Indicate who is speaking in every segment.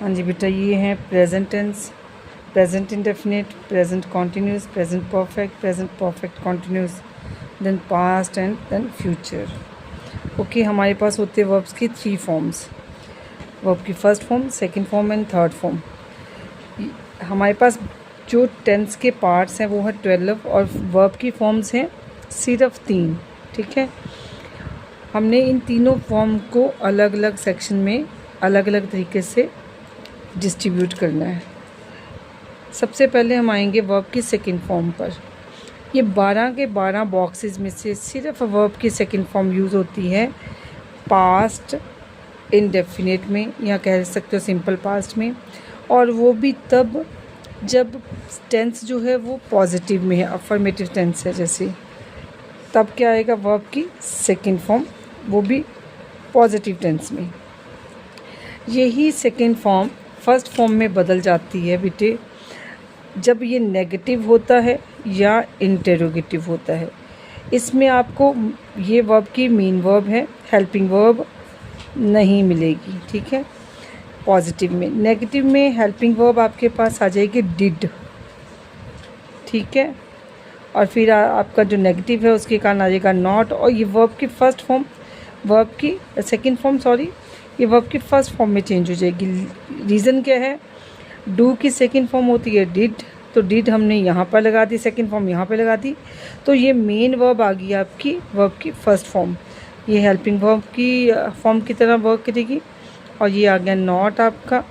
Speaker 1: हाँ जी बेटा, ये हैं present tense, present indefinite, present continuous, present perfect continuous, then past and then future. Okay, हमारे पास होते हैं वर्ब्स की 3 फॉर्म्स, वर्ब की first form, second form and third form. हमारे पास जो टेंस के पार्ट्स हैं वो है 12 और वर्ब की फॉर्म्स हैं सिर्फ 3। ठीक है, हमने इन तीनों फॉर्म को अलग अलग सेक्शन में अलग अलग तरीके से डिस्ट्रीब्यूट करना है। सबसे पहले हम आएंगे वर्ब की सेकंड फॉर्म पर। ये 12 के 12 बॉक्सेस में से सिर्फ वर्ब की सेकंड फॉर्म यूज़ होती है पास्ट इंडेफिनिट में, या कह सकते हो सिंपल पास्ट में, और वो भी तब जब टेंस जो है वो पॉजिटिव में है, अफर्मेटिव टेंस है जैसे, तब क्या आएगा वर्ब की सेकंड फॉर्म, वो भी पॉजिटिव टेंस में। यही सेकंड फॉर्म फर्स्ट फॉर्म में बदल जाती है बेटे जब ये नेगेटिव होता है या इंटेरोगेटिव होता है। इसमें आपको ये वर्ब की मेन वर्ब है, हेल्पिंग वर्ब नहीं मिलेगी। ठीक है, पॉजिटिव में। नेगेटिव में हेल्पिंग वर्ब आपके पास आ जाएगी डिड। ठीक है, और फिर आपका जो नेगेटिव है उसके कारण आ जाएगा नॉट। और ये वर्ब की फर्स्ट फॉर्म, वर्ब की सेकंड फॉर्म सॉरी, ये वर्ब की फर्स्ट फॉर्म में चेंज हो जाएगी। रीज़न क्या है, डू की सेकंड फॉर्म होती है डिड, तो डिड हमने यहाँ पर लगा दी, सेकंड फॉर्म यहाँ पर लगा दी, तो ये मेन वर्ब आ गई आपकी वर्ब की फर्स्ट फॉर्म। ये हेल्पिंग वर्ब की फॉर्म की तरह वर्क करेगी, और ये आ गया नॉट आपका,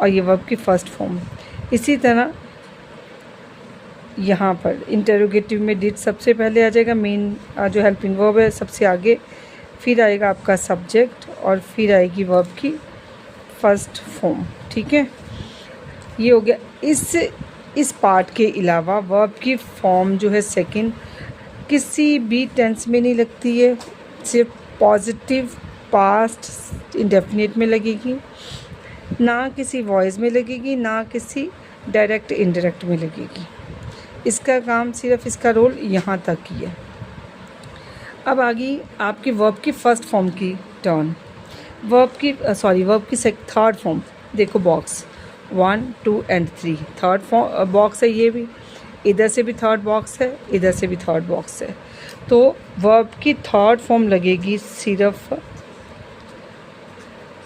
Speaker 1: और ये वर्ब की फर्स्ट फॉर्म। इसी तरह यहाँ पर इंटेरोगेटिव में डिड सबसे पहले आ जाएगा, मेन जो हेल्पिंग वर्ब है सबसे आगे, फिर आएगा आपका सब्जेक्ट, और फिर आएगी वर्ब की फर्स्ट फॉर्म। ठीक है, ये हो गया। इस पार्ट के अलावा वर्ब की फॉर्म जो है सेकंड किसी भी टेंस में नहीं लगती है, सिर्फ पॉजिटिव पास्ट इंडेफिनिट में लगेगी, ना किसी वॉइस में लगेगी, ना किसी डायरेक्ट इनडायरेक्ट में लगेगी। इसका काम सिर्फ, इसका रोल यहाँ तक ही है। अब आ गई आपकी वर्ब की फर्स्ट फॉर्म की टर्न। वर्ब की थर्ड फॉर्म। देखो box 1, 2 and 3 third form box है, ये भी इधर से भी थर्ड बॉक्स है, इधर से भी थर्ड बॉक्स है। तो वर्ब की थर्ड फॉर्म लगेगी सिर्फ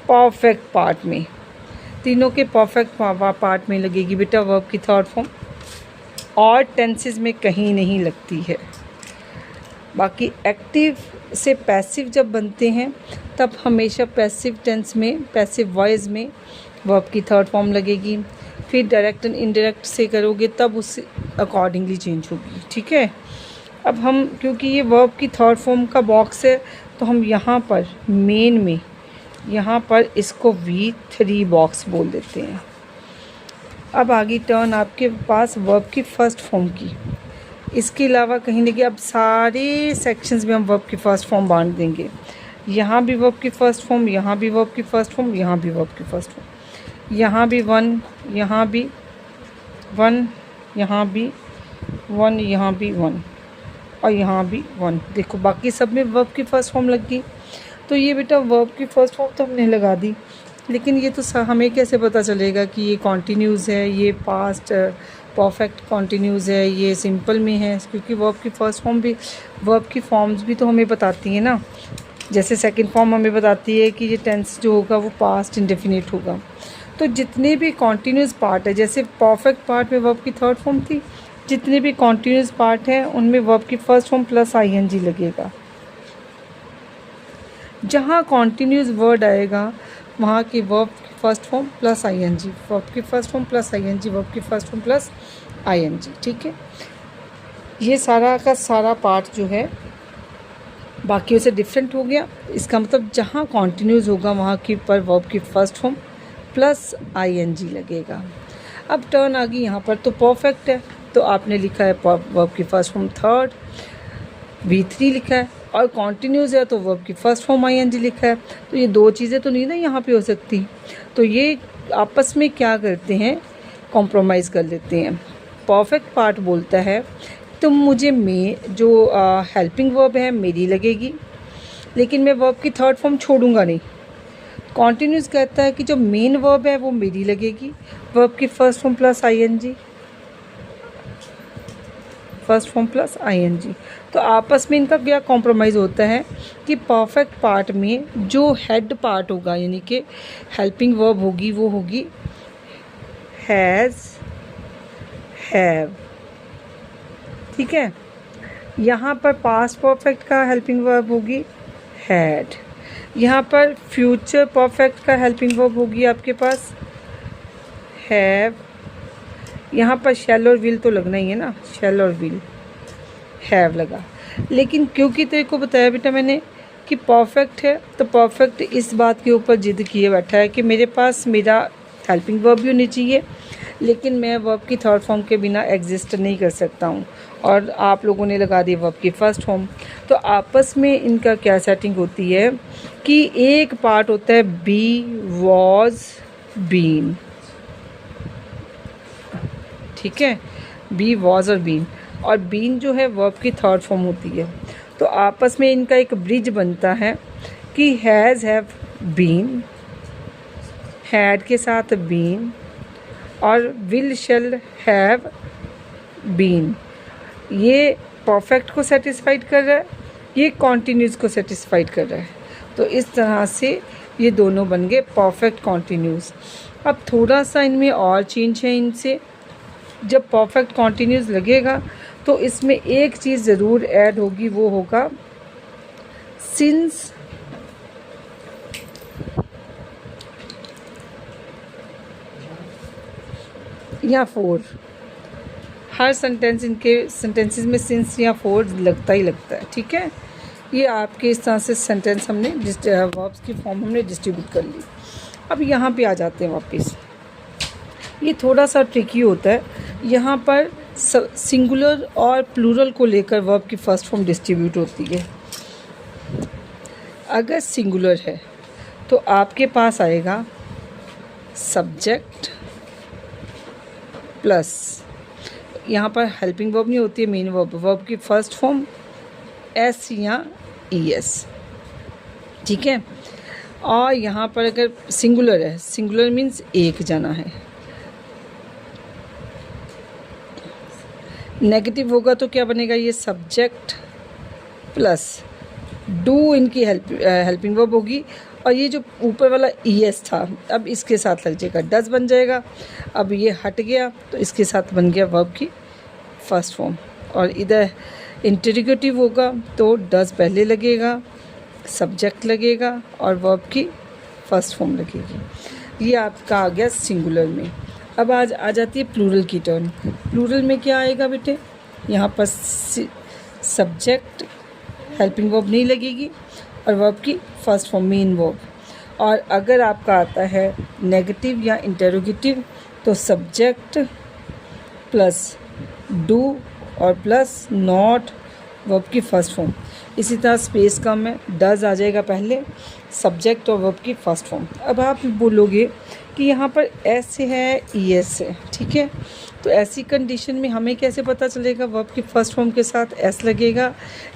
Speaker 1: परफेक्ट पार्ट में, तीनों के परफेक्ट पार्ट में लगेगी बेटा वर्ब की थर्ड फॉर्म, और टेंसेस में कहीं नहीं लगती है। बाकी एक्टिव से पैसिव जब बनते हैं तब हमेशा पैसिव टेंस में, पैसिव वॉइस में वर्ब की थर्ड फॉर्म लगेगी। फिर डायरेक्ट एंड इनडायरेक्ट से करोगे तब उससे अकॉर्डिंगली चेंज होगी। ठीक है, अब हम, क्योंकि ये वर्ब की थर्ड फॉर्म का बॉक्स है, तो हम यहाँ पर मेन में, यहाँ पर इसको V3 बॉक्स बोल देते हैं। अब आगे टर्न आपके पास वर्ब की फर्स्ट फॉर्म की। इसके अलावा कहीं नहीं, कि अब सारे सेक्शंस में हम वर्ब की फ़र्स्ट फॉर्म बांट देंगे। यहाँ भी वर्ब की फ़र्स्ट फॉर्म, यहाँ भी वर्ब की फ़र्स्ट फॉर्म, यहाँ भी वर्ब की फ़र्स्ट फॉर्म, यहाँ भी 1, यहाँ भी 1, यहाँ भी 1, यहाँ भी 1, और यहाँ भी 1। देखो बाकी सब में वर्ब की फ़र्स्ट फॉर्म लग गई। तो ये बेटा वर्ब की फ़र्स्ट फॉर्म तो हमने लगा दी, लेकिन ये तो हमें कैसे पता चलेगा कि ये कॉन्टीन्यूज़ है, ये पास्ट परफेक्ट कॉन्टीन्यूज़ है, ये सिंपल में है, क्योंकि वर्ब की फर्स्ट फॉर्म भी, वर्ब की फॉर्म्स भी तो हमें बताती हैं ना। जैसे सेकंड फॉर्म हमें बताती है कि ये टेंस जो होगा वो पास्ट इंडेफिनिट होगा। तो जितने भी कॉन्टीन्यूस पार्ट है, जैसे परफेक्ट पार्ट में वर्ब की थर्ड फॉर्म थी, जितने भी कॉन्टीन्यूस पार्ट हैं उनमें वर्ब की फर्स्ट फॉर्म प्लस ING लगेगा। जहाँ कॉन्टीन्यूस वर्ड आएगा वहाँ की वर्ब की first form plus ING, verb की first form plus ING, verb की फर्स्ट फॉर्म प्लस ING। ठीक है, ये सारा का सारा पार्ट जो है बाकियों से डिफरेंट हो गया। इसका मतलब जहाँ कॉन्टीन्यूस होगा वहाँ की पर वर्ब की फर्स्ट फॉर्म प्लस ING लगेगा। अब टर्न आ गई यहाँ पर, तो परफेक्ट है तो आपने लिखा है वर्ब की फर्स्ट फॉर्म थर्ड, V3 लिखा है, और कॉन्टीन्यूस है तो वर्ब की फर्स्ट फॉर्म ING लिखा है। तो ये दो चीज़ें तो नहीं ना यहाँ पे हो सकती, तो ये आपस में क्या करते हैं, कॉम्प्रोमाइज़ कर लेते हैं। परफेक्ट पार्ट बोलता है तुम मुझे जो हेल्पिंग वर्ब है मेरी लगेगी, लेकिन मैं वर्ब की थर्ड फॉर्म छोड़ूंगा नहीं, कॉन्टिन्यूस कहता है कि जो मेन वर्ब है वो मेरी लगेगी, वर्ब की first form plus ING, first form plus ING. तो आपस में इनका क्या कॉम्प्रोमाइज़ होता है कि परफेक्ट पार्ट में जो हेड पार्ट होगा यानी कि हेल्पिंग वर्ब होगी वो होगी हैज़, हैव, ठीक है। यहाँ पर पास्ट परफेक्ट का हेल्पिंग वर्ब होगी हैड, यहाँ पर फ्यूचर परफेक्ट का हेल्पिंग वर्ब होगी आपके पास हैव, यहाँ पर शैल और विल तो लगना ही है ना, शैल और विल, हैव लगा। लेकिन क्योंकि तेरे को बताया बेटा मैंने कि परफेक्ट है, तो परफेक्ट इस बात के ऊपर जिद किए बैठा है कि मेरे पास मेरा हेल्पिंग वर्ब भी होनी चाहिए, लेकिन मैं वर्ब की थर्ड फॉर्म के बिना एग्जिस्ट नहीं कर सकता हूँ, और आप लोगों ने लगा दी वर्ब की फर्स्ट फॉर्म। तो आपस में इनका क्या सेटिंग होती है कि एक पार्ट होता है बी, वॉज, बीन, ठीक है, बी, वॉज और बीन, और बीन जो है वर्ब की थर्ड फॉर्म होती है। तो आपस में इनका एक ब्रिज बनता है कि हैज़, हैव, बीन, हैड के साथ बीन, और विल, शैल, हैव, बीन। ये परफेक्ट को सेटिस्फाइड कर रहा है, ये कॉन्टिन्यूस को सेटिस्फाइड कर रहा है। तो इस तरह से ये दोनों बन गए परफेक्ट कॉन्टिन्यूस। अब थोड़ा सा इनमें और चेंज है इनसे, जब परफेक्ट कॉन्टिन्यूस लगेगा तो इसमें एक चीज़ ज़रूर ऐड होगी, वो होगा सिंस या फोर। हर सेंटेंस, इनके सेंटेंसेस में सिंस या फोर लगता ही लगता है, ठीक है। ये आपके इस तरह से सेंटेंस हमने वर्ब्स की फॉर्म हमने डिस्ट्रीब्यूट कर ली। अब यहाँ पे आ जाते हैं वापस। ये थोड़ा सा ट्रिकी होता है, यहाँ पर सिंगुलर और प्लूरल को लेकर वर्ब की फर्स्ट फॉर्म डिस्ट्रीब्यूट होती है। अगर सिंगुलर है तो आपके पास आएगा सब्जेक्ट प्लस, यहाँ पर हेल्पिंग वर्ब नहीं होती है, मेन वर्ब, वर्ब की फर्स्ट फॉर्म एस या ई एस, ठीक है। और यहाँ पर अगर सिंगुलर है, सिंगुलर मीन्स एक जना है, नेगेटिव होगा तो क्या बनेगा, ये सब्जेक्ट प्लस डू इनकी हेल्पिंग वर्ब होगी, और ये जो ऊपर वाला ई एस था अब इसके साथ लग जाएगा, डज बन जाएगा। अब ये हट गया तो इसके साथ बन गया वर्ब की फर्स्ट फॉर्म, और इधर इंटरोगेटिव होगा तो डज पहले लगेगा, सब्जेक्ट लगेगा और वर्ब की फर्स्ट फॉर्म लगेगी। ये आपका आ गया सिंगुलर में। अब आज आ जाती है प्लूरल की टर्न। प्लूरल में क्या आएगा बेटे, यहाँ पर सब्जेक्ट हेल्पिंग वर्ब नहीं लगेगी और वर्ब की फर्स्ट फॉर्म मेन वर्ब। और अगर आपका आता है नेगेटिव या इंटरोगेटिव तो सब्जेक्ट प्लस डू और प्लस नॉट वर्ब की फर्स्ट फॉर्म। इसी तरह स्पेस कम है, डज आ जाएगा पहले, सब्जेक्ट और वर्ब की फर्स्ट फॉर्म। अब आप बोलोगे कि यहाँ पर एस है, ई एस है, ठीक है। तो ऐसी कंडीशन में हमें कैसे पता चलेगा वर्ब की फर्स्ट फॉर्म के साथ एस लगेगा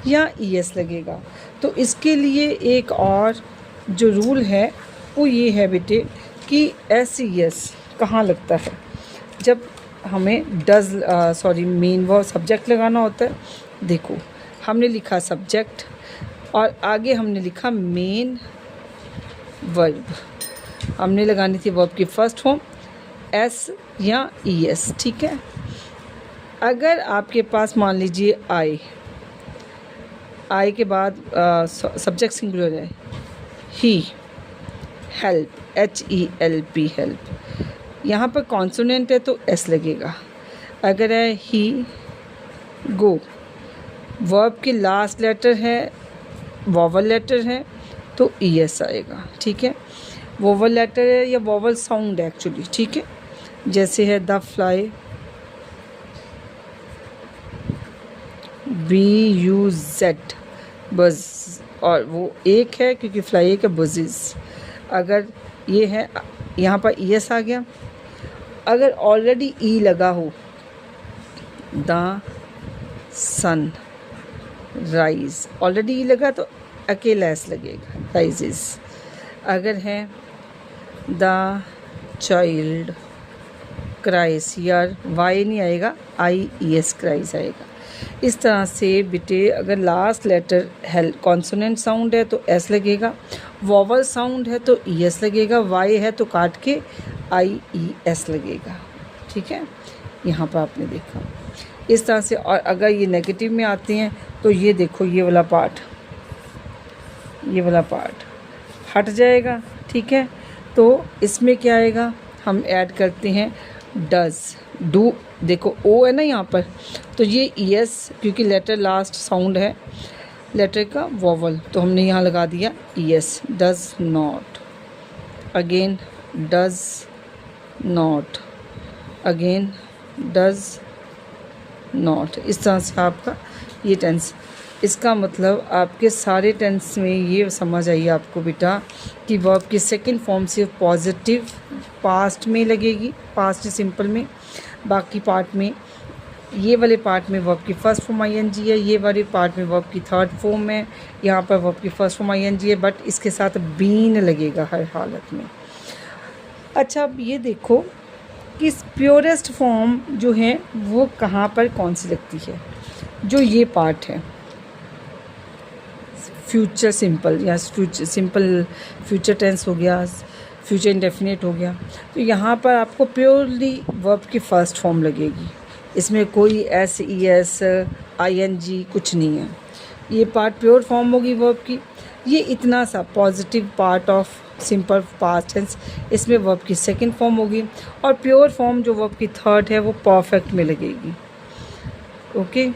Speaker 1: या ई एस लगेगा। तो इसके लिए एक और जो रूल है वो ये है बेटे कि एस ई एस कहाँ लगता है, जब हमें मेन वर्ब सब्जेक्ट लगाना होता है। देखो हमने लिखा सब्जेक्ट और आगे हमने लिखा मेन वर्ब, हमने लगानी थी वर्ब की फर्स्ट फॉर्म एस या ई एस, ठीक है। अगर आपके पास मान लीजिए आई के बाद सब्जेक्ट सिंगुलर है, ही, हेल्प, HELP, हेल्प, यहाँ पर कॉन्सोनेंट है तो एस लगेगा। अगर है ही, गो, वर्ब के लास्ट लेटर है, वॉवल लेटर है तो ई एस आएगा, ठीक है। वोवल लेटर है या वोवल साउंड है एक्चुअली, ठीक है। जैसे है द फ्लाई, BUZ, बज, और वो एक है क्योंकि फ्लाई एक है, बजिज। अगर ये है यहाँ पर ई एस आ गया। अगर ऑलरेडी ई लगा हो, the sun rise, already E लगा तो अकेला एस लगेगा, राइजेस। अगर है द चाइल्ड क्राइस, यार वाई नहीं आएगा, IES क्राइस आएगा। इस तरह से बेटे अगर लास्ट लेटर कॉन्सोनेंट साउंड है तो S लगेगा, वॉवल साउंड है तो ES लगेगा, वाई है तो काट के IES लगेगा। ठीक है, यहाँ पर आपने देखा इस तरह से। और अगर ये नेगेटिव में आते हैं तो ये देखो ये वाला पार्ट हट जाएगा। ठीक है, तो इसमें क्या आएगा, हम ऐड करते हैं डज, डू, देखो ओ है ना यहाँ पर, तो ये ES क्योंकि लेटर लास्ट साउंड है लेटर का वॉवल, तो हमने यहाँ लगा दिया ES। Does not, again does not, again does not. इस तरह से आपका ये टेंस, इसका मतलब आपके सारे टेंस में ये समझ आई आपको बेटा कि वर्ब की सेकंड फॉर्म से पॉजिटिव पास्ट में लगेगी, पास्ट सिंपल में। बाकी पार्ट में, ये वाले पार्ट में वर्ब की फर्स्ट फॉर्म ING है, ये वाले पार्ट में वर्ब की थर्ड फॉर्म है, यहाँ पर वर्ब की फर्स्ट फॉर्म ING है, बट इसके साथ बीन लगेगा हर हालत में। अच्छा, अब ये देखो कि प्योरेस्ट फॉर्म जो है वो कहाँ पर कौन सी लगती है। जो ये पार्ट है फ्यूचर सिंपल या सिंपल फ्यूचर टेंस हो गया, फ्यूचर इंडेफिनिट हो गया, तो यहाँ पर आपको प्योरली वर्ब की फ़र्स्ट फॉर्म लगेगी, इसमें कोई SES ING कुछ नहीं है। ये पार्ट प्योर फॉर्म होगी वर्ब की। ये इतना सा positive part of simple past tense, इसमें वर्ब की सेकंड फॉर्म होगी, और प्योर फॉर्म जो वर्ब की थर्ड है वो परफेक्ट में लगेगी। ओके।